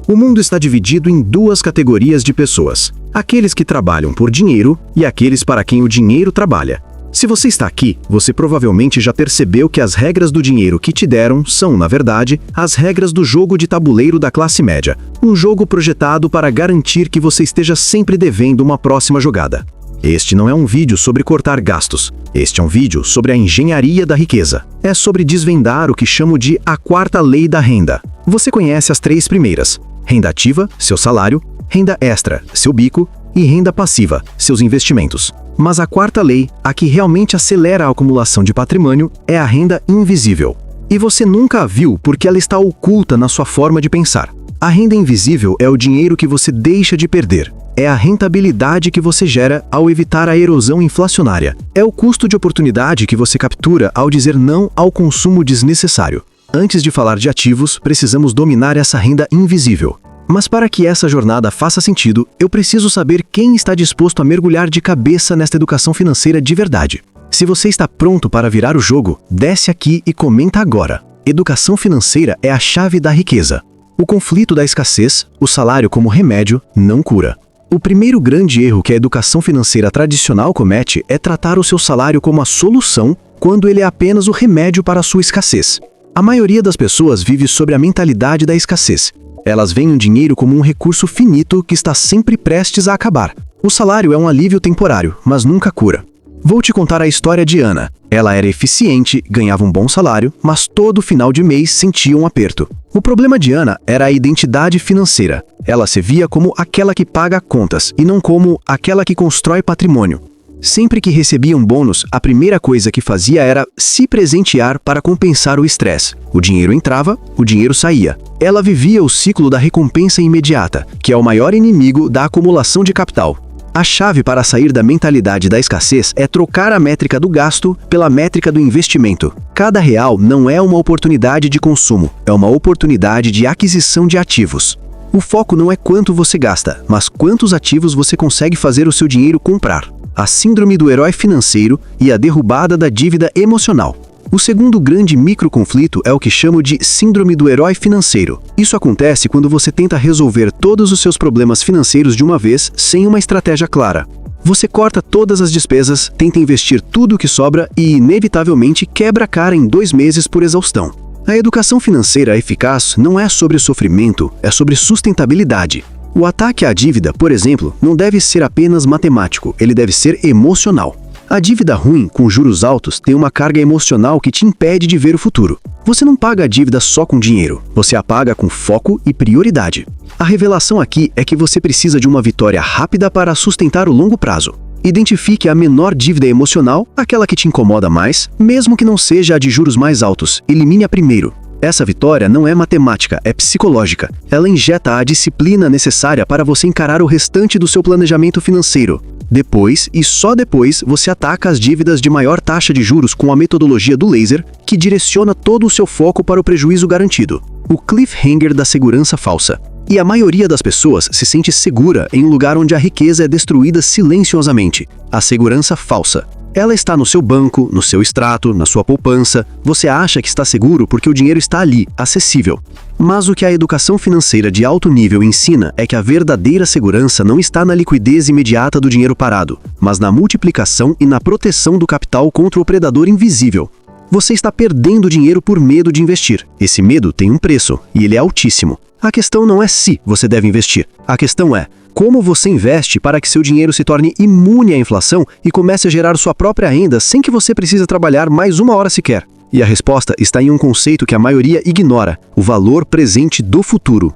O mundo está dividido em duas categorias de pessoas: aqueles que trabalham por dinheiro e aqueles para quem o dinheiro trabalha. Se você está aqui, você provavelmente já percebeu que as regras do dinheiro que te deram são, na verdade, as regras do jogo de tabuleiro da classe média, um jogo projetado para garantir que você esteja sempre devendo uma próxima jogada. Este não é um vídeo sobre cortar gastos. Este é um vídeo sobre a engenharia da riqueza. É sobre desvendar o que chamo de a quarta lei da renda. Você conhece as três primeiras: renda ativa, seu salário; renda extra, seu bico; e renda passiva, seus investimentos. Mas a quarta lei, a que realmente acelera a acumulação de patrimônio, é a renda invisível. E você nunca a viu porque ela está oculta na sua forma de pensar. A renda invisível é o dinheiro que você deixa de perder. É a rentabilidade que você gera ao evitar a erosão inflacionária. É o custo de oportunidade que você captura ao dizer não ao consumo desnecessário. Antes de falar de ativos, precisamos dominar essa renda invisível. Mas para que essa jornada faça sentido, eu preciso saber quem está disposto a mergulhar de cabeça nesta educação financeira de verdade. Se você está pronto para virar o jogo, desce aqui e comenta agora. Educação financeira é a chave da riqueza. O conflito da escassez, o salário como remédio, não cura. O primeiro grande erro que a educação financeira tradicional comete é tratar o seu salário como a solução, quando ele é apenas o remédio para a sua escassez. A maioria das pessoas vive sobre a mentalidade da escassez. Elas veem o dinheiro como um recurso finito que está sempre prestes a acabar. O salário é um alívio temporário, mas nunca cura. Vou te contar a história de Ana. Ela era eficiente, ganhava um bom salário, mas todo final de mês sentia um aperto. O problema de Ana era a identidade financeira. Ela se via como aquela que paga contas e não como aquela que constrói patrimônio. Sempre que recebia um bônus, a primeira coisa que fazia era se presentear para compensar o estresse. O dinheiro entrava, o dinheiro saía. Ela vivia o ciclo da recompensa imediata, que é o maior inimigo da acumulação de capital. A chave para sair da mentalidade da escassez é trocar a métrica do gasto pela métrica do investimento. Cada real não é uma oportunidade de consumo, é uma oportunidade de aquisição de ativos. O foco não é quanto você gasta, mas quantos ativos você consegue fazer o seu dinheiro comprar. A síndrome do herói financeiro e a derrubada da dívida emocional. O segundo grande microconflito é o que chamo de síndrome do herói financeiro. Isso acontece quando você tenta resolver todos os seus problemas financeiros de uma vez sem uma estratégia clara. Você corta todas as despesas, tenta investir tudo o que sobra e, inevitavelmente, quebra a cara em 2 meses por exaustão. A educação financeira eficaz não é sobre sofrimento, é sobre sustentabilidade. O ataque à dívida, por exemplo, não deve ser apenas matemático, ele deve ser emocional. A dívida ruim, com juros altos, tem uma carga emocional que te impede de ver o futuro. Você não paga a dívida só com dinheiro, você a paga com foco e prioridade. A revelação aqui é que você precisa de uma vitória rápida para sustentar o longo prazo. Identifique a menor dívida emocional, aquela que te incomoda mais, mesmo que não seja a de juros mais altos. Elimine-a primeiro. Essa vitória não é matemática, é psicológica. Ela injeta a disciplina necessária para você encarar o restante do seu planejamento financeiro. Depois, e só depois, você ataca as dívidas de maior taxa de juros com a metodologia do laser, que direciona todo o seu foco para o prejuízo garantido. O cliffhanger da segurança falsa. E a maioria das pessoas se sente segura em um lugar onde a riqueza é destruída silenciosamente. A segurança falsa. Ela está no seu banco, no seu extrato, na sua poupança. Você acha que está seguro porque o dinheiro está ali, acessível. Mas o que a educação financeira de alto nível ensina é que a verdadeira segurança não está na liquidez imediata do dinheiro parado, mas na multiplicação e na proteção do capital contra o predador invisível. Você está perdendo dinheiro por medo de investir. Esse medo tem um preço, e ele é altíssimo. A questão não é se você deve investir. A questão é como você investe para que seu dinheiro se torne imune à inflação e comece a gerar sua própria renda sem que você precise trabalhar mais 1 hora sequer. E a resposta está em um conceito que a maioria ignora: o valor presente do futuro.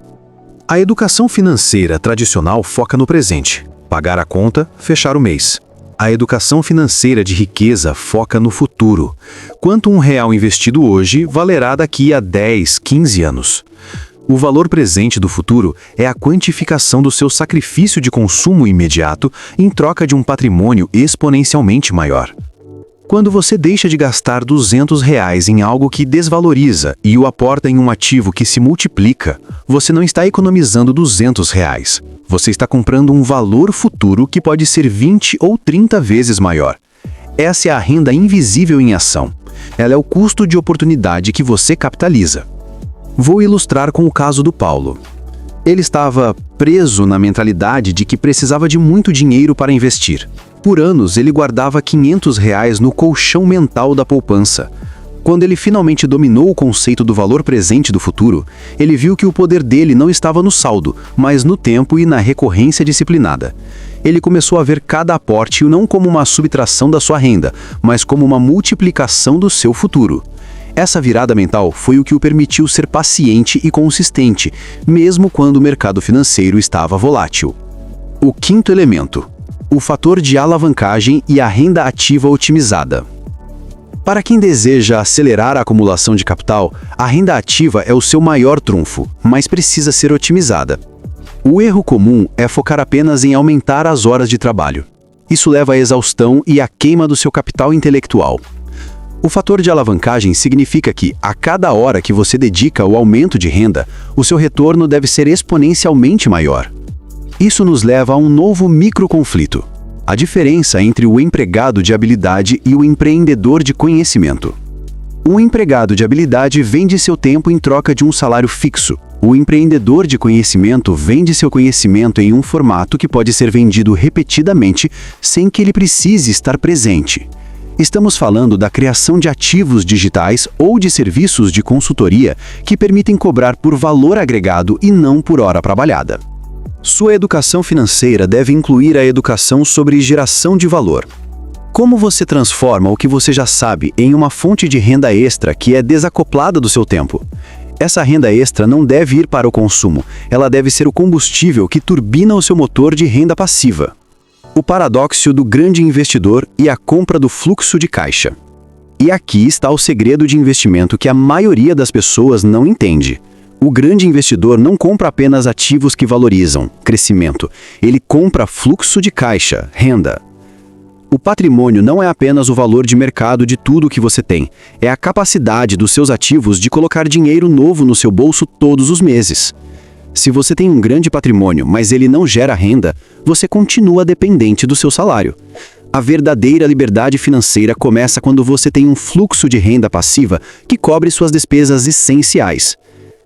A educação financeira tradicional foca no presente. Pagar a conta, fechar o mês. A educação financeira de riqueza foca no futuro. Quanto R$1 investido hoje valerá daqui a 10, 15 anos. O valor presente do futuro é a quantificação do seu sacrifício de consumo imediato em troca de um patrimônio exponencialmente maior. Quando você deixa de gastar R$200 em algo que desvaloriza e o aporta em um ativo que se multiplica, você não está economizando R$200. Você está comprando um valor futuro que pode ser 20 ou 30 vezes maior. Essa é a renda invisível em ação. Ela é o custo de oportunidade que você capitaliza. Vou ilustrar com o caso do Paulo. Ele estava preso na mentalidade de que precisava de muito dinheiro para investir. Por anos, ele guardava R$ 500 no colchão mental da poupança. Quando ele finalmente dominou o conceito do valor presente do futuro, ele viu que o poder dele não estava no saldo, mas no tempo e na recorrência disciplinada. Ele começou a ver cada aporte não como uma subtração da sua renda, mas como uma multiplicação do seu futuro. Essa virada mental foi o que o permitiu ser paciente e consistente, mesmo quando o mercado financeiro estava volátil. O quinto elemento: o fator de alavancagem e a renda ativa otimizada. Para quem deseja acelerar a acumulação de capital, a renda ativa é o seu maior trunfo, mas precisa ser otimizada. O erro comum é focar apenas em aumentar as horas de trabalho. Isso leva à exaustão e à queima do seu capital intelectual. O fator de alavancagem significa que, a cada hora que você dedica ao aumento de renda, o seu retorno deve ser exponencialmente maior. Isso nos leva a um novo microconflito: a diferença entre o empregado de habilidade e o empreendedor de conhecimento. Um empregado de habilidade vende seu tempo em troca de um salário fixo. O empreendedor de conhecimento vende seu conhecimento em um formato que pode ser vendido repetidamente sem que ele precise estar presente. Estamos falando da criação de ativos digitais ou de serviços de consultoria que permitem cobrar por valor agregado e não por hora trabalhada. Sua educação financeira deve incluir a educação sobre geração de valor. Como você transforma o que você já sabe em uma fonte de renda extra que é desacoplada do seu tempo? Essa renda extra não deve ir para o consumo, ela deve ser o combustível que turbina o seu motor de renda passiva. O paradoxo do grande investidor e a compra do fluxo de caixa. E aqui está o segredo de investimento que a maioria das pessoas não entende. O grande investidor não compra apenas ativos que valorizam, crescimento. Ele compra fluxo de caixa, renda. O patrimônio não é apenas o valor de mercado de tudo que você tem. É a capacidade dos seus ativos de colocar dinheiro novo no seu bolso todos os meses. Se você tem um grande patrimônio, mas ele não gera renda, você continua dependente do seu salário. A verdadeira liberdade financeira começa quando você tem um fluxo de renda passiva que cobre suas despesas essenciais.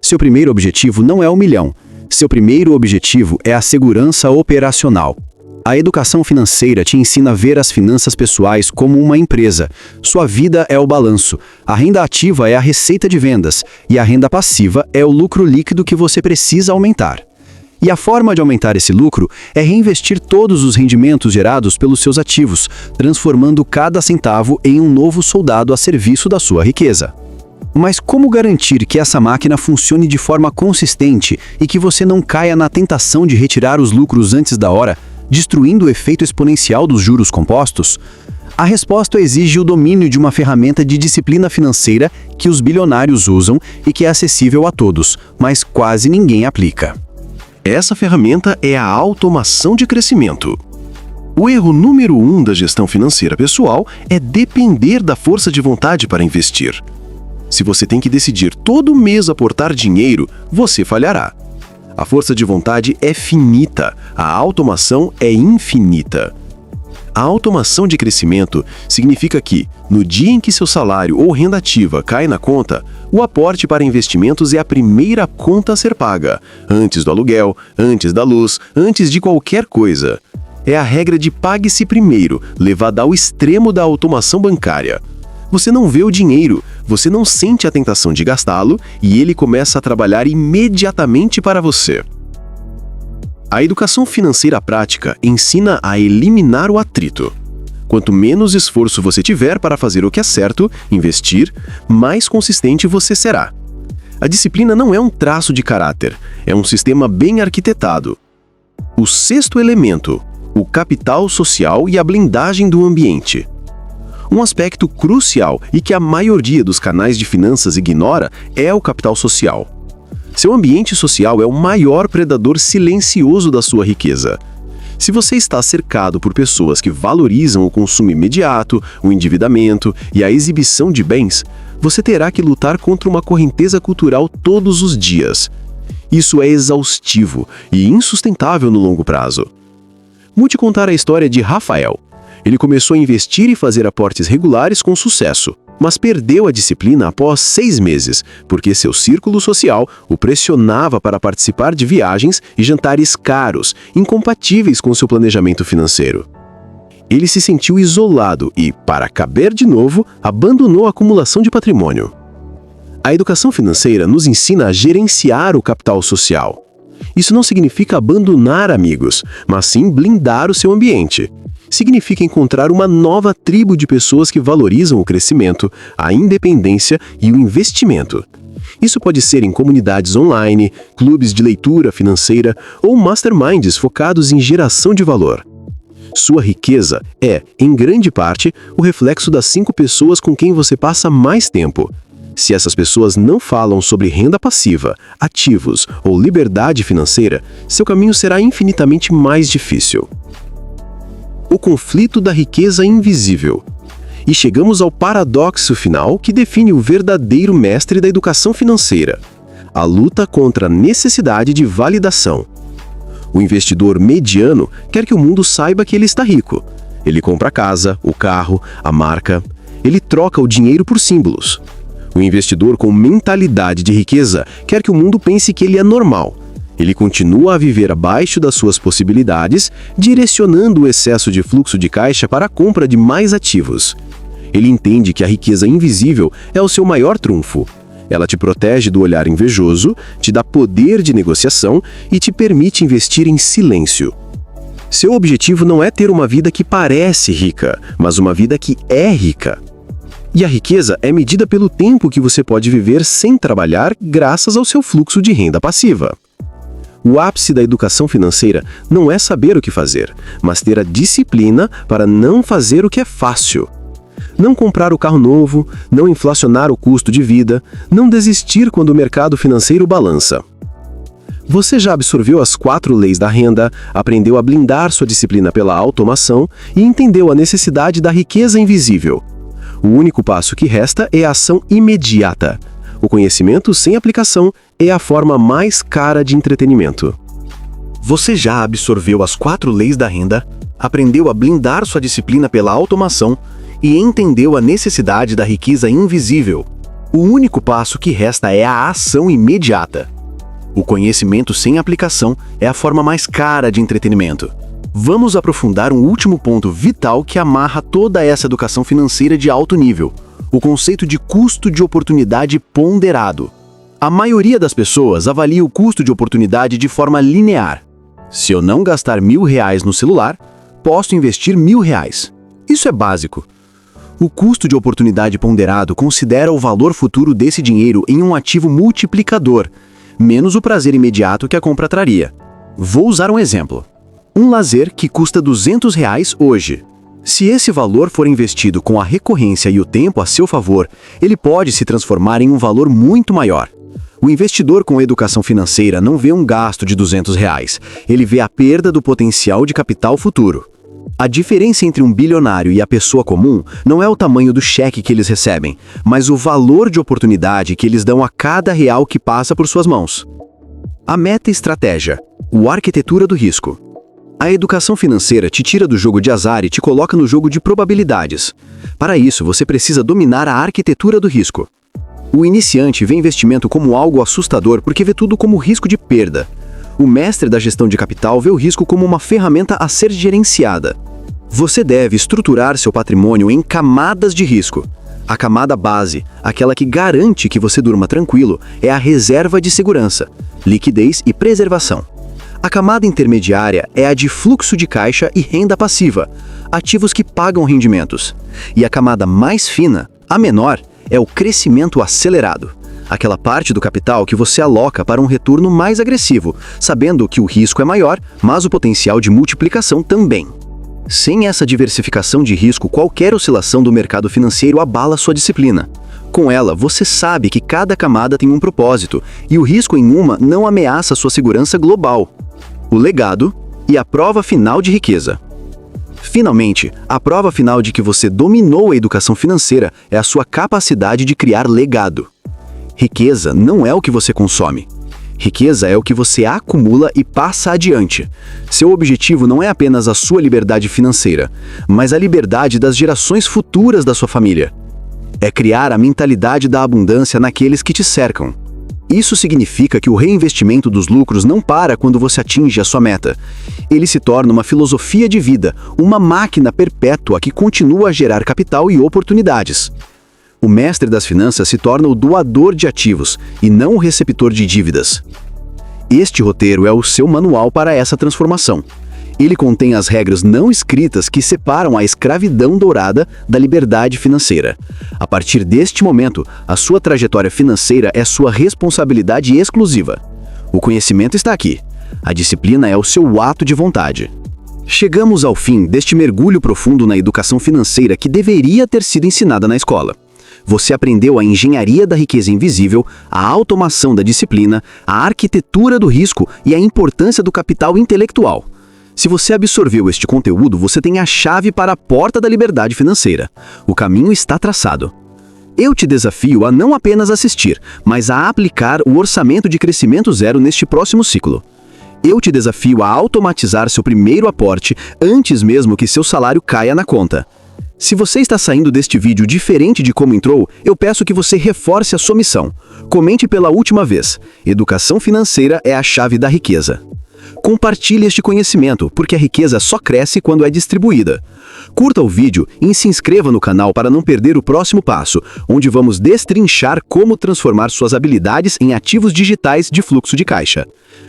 Seu primeiro objetivo não é 1 milhão. Seu primeiro objetivo é a segurança operacional. A educação financeira te ensina a ver as finanças pessoais como uma empresa. Sua vida é o balanço. A renda ativa é a receita de vendas. E a renda passiva é o lucro líquido que você precisa aumentar. E a forma de aumentar esse lucro é reinvestir todos os rendimentos gerados pelos seus ativos, transformando cada centavo em um novo soldado a serviço da sua riqueza. Mas como garantir que essa máquina funcione de forma consistente e que você não caia na tentação de retirar os lucros antes da hora, destruindo o efeito exponencial dos juros compostos? A resposta exige o domínio de uma ferramenta de disciplina financeira que os bilionários usam e que é acessível a todos, mas quase ninguém aplica. Essa ferramenta é a automação de crescimento. O erro número 1 da gestão financeira pessoal é depender da força de vontade para investir. Se você tem que decidir todo mês aportar dinheiro, você falhará. A força de vontade é finita, a automação é infinita. A automação de crescimento significa que, no dia em que seu salário ou renda ativa cai na conta, o aporte para investimentos é a primeira conta a ser paga, antes do aluguel, antes da luz, antes de qualquer coisa. É a regra de pague-se primeiro, levada ao extremo da automação bancária. Você não vê o dinheiro, você não sente a tentação de gastá-lo e ele começa a trabalhar imediatamente para você. A educação financeira prática ensina a eliminar o atrito. Quanto menos esforço você tiver para fazer o que é certo, investir, mais consistente você será. A disciplina não é um traço de caráter, é um sistema bem arquitetado. O sexto elemento, o capital social e a blindagem do ambiente. Um aspecto crucial e que a maioria dos canais de finanças ignora é o capital social. Seu ambiente social é o maior predador silencioso da sua riqueza. Se você está cercado por pessoas que valorizam o consumo imediato, o endividamento e a exibição de bens, você terá que lutar contra uma correnteza cultural todos os dias. Isso é exaustivo e insustentável no longo prazo. Vou te contar a história de Rafael. Ele começou a investir e fazer aportes regulares com sucesso, mas perdeu a disciplina após 6 meses, porque seu círculo social o pressionava para participar de viagens e jantares caros, incompatíveis com seu planejamento financeiro. Ele se sentiu isolado e, para caber de novo, abandonou a acumulação de patrimônio. A educação financeira nos ensina a gerenciar o capital social. Isso não significa abandonar amigos, mas sim blindar o seu ambiente. Significa encontrar uma nova tribo de pessoas que valorizam o crescimento, a independência e o investimento. Isso pode ser em comunidades online, clubes de leitura financeira ou masterminds focados em geração de valor. Sua riqueza é, em grande parte, o reflexo das 5 pessoas com quem você passa mais tempo. Se essas pessoas não falam sobre renda passiva, ativos ou liberdade financeira, seu caminho será infinitamente mais difícil. O conflito da riqueza invisível. E chegamos ao paradoxo final que define o verdadeiro mestre da educação financeira: a luta contra a necessidade de validação. O investidor mediano quer que o mundo saiba que ele está rico. Ele compra a casa, o carro, a marca. Ele troca o dinheiro por símbolos. O investidor com mentalidade de riqueza quer que o mundo pense que ele é normal. Ele continua a viver abaixo das suas possibilidades, direcionando o excesso de fluxo de caixa para a compra de mais ativos. Ele entende que a riqueza invisível é o seu maior trunfo. Ela te protege do olhar invejoso, te dá poder de negociação e te permite investir em silêncio. Seu objetivo não é ter uma vida que parece rica, mas uma vida que é rica. E a riqueza é medida pelo tempo que você pode viver sem trabalhar graças ao seu fluxo de renda passiva. O ápice da educação financeira não é saber o que fazer, mas ter a disciplina para não fazer o que é fácil. Não comprar o carro novo, não inflacionar o custo de vida, não desistir quando o mercado financeiro balança. Você já absorveu as 4 leis da renda, aprendeu a blindar sua disciplina pela automação e entendeu a necessidade da riqueza invisível. O único passo que resta é a ação imediata. O conhecimento sem aplicação é a forma mais cara de entretenimento. Você já absorveu as 4 leis da renda, aprendeu a blindar sua disciplina pela automação e entendeu a necessidade da riqueza invisível. O único passo que resta é a ação imediata. O conhecimento sem aplicação é a forma mais cara de entretenimento. Vamos aprofundar um último ponto vital que amarra toda essa educação financeira de alto nível: o conceito de custo de oportunidade ponderado. A maioria das pessoas avalia o custo de oportunidade de forma linear. Se eu não gastar R$1.000 no celular, posso investir R$1.000. Isso é básico. O custo de oportunidade ponderado considera o valor futuro desse dinheiro em um ativo multiplicador, menos o prazer imediato que a compra traria. Vou usar um exemplo. Um lazer que custa R$200 hoje. Se esse valor for investido com a recorrência e o tempo a seu favor, ele pode se transformar em um valor muito maior. O investidor com educação financeira não vê um gasto de R$200, ele vê a perda do potencial de capital futuro. A diferença entre um bilionário e a pessoa comum não é o tamanho do cheque que eles recebem, mas o valor de oportunidade que eles dão a cada real que passa por suas mãos. A meta-estratégia, a arquitetura do risco. A educação financeira te tira do jogo de azar e te coloca no jogo de probabilidades. Para isso, você precisa dominar a arquitetura do risco. O iniciante vê investimento como algo assustador porque vê tudo como risco de perda. O mestre da gestão de capital vê o risco como uma ferramenta a ser gerenciada. Você deve estruturar seu patrimônio em camadas de risco. A camada base, aquela que garante que você durma tranquilo, é a reserva de segurança, liquidez e preservação. A camada intermediária é a de fluxo de caixa e renda passiva, ativos que pagam rendimentos. E a camada mais fina, a menor, é o crescimento acelerado, aquela parte do capital que você aloca para um retorno mais agressivo, sabendo que o risco é maior, mas o potencial de multiplicação também. Sem essa diversificação de risco, qualquer oscilação do mercado financeiro abala sua disciplina. Com ela, você sabe que cada camada tem um propósito, e o risco em uma não ameaça sua segurança global. O legado e a prova final de riqueza. Finalmente, a prova final de que você dominou a educação financeira é a sua capacidade de criar legado. Riqueza não é o que você consome. Riqueza é o que você acumula e passa adiante. Seu objetivo não é apenas a sua liberdade financeira, mas a liberdade das gerações futuras da sua família. É criar a mentalidade da abundância naqueles que te cercam. Isso significa que o reinvestimento dos lucros não para quando você atinge a sua meta. Ele se torna uma filosofia de vida, uma máquina perpétua que continua a gerar capital e oportunidades. O mestre das finanças se torna o doador de ativos e não o receptor de dívidas. Este roteiro é o seu manual para essa transformação. Ele contém as regras não escritas que separam a escravidão dourada da liberdade financeira. A partir deste momento, a sua trajetória financeira é sua responsabilidade exclusiva. O conhecimento está aqui. A disciplina é o seu ato de vontade. Chegamos ao fim deste mergulho profundo na educação financeira que deveria ter sido ensinada na escola. Você aprendeu a engenharia da riqueza invisível, a automação da disciplina, a arquitetura do risco e a importância do capital intelectual. Se você absorveu este conteúdo, você tem a chave para a porta da liberdade financeira. O caminho está traçado. Eu te desafio a não apenas assistir, mas a aplicar o orçamento de crescimento zero neste próximo ciclo. Eu te desafio a automatizar seu primeiro aporte antes mesmo que seu salário caia na conta. Se você está saindo deste vídeo diferente de como entrou, eu peço que você reforce a sua missão. Comente pela última vez. Educação financeira é a chave da riqueza. Compartilhe este conhecimento, porque a riqueza só cresce quando é distribuída. Curta o vídeo e se inscreva no canal para não perder o próximo passo, onde vamos destrinchar como transformar suas habilidades em ativos digitais de fluxo de caixa.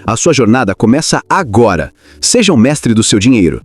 A sua jornada começa agora. Seja um mestre do seu dinheiro.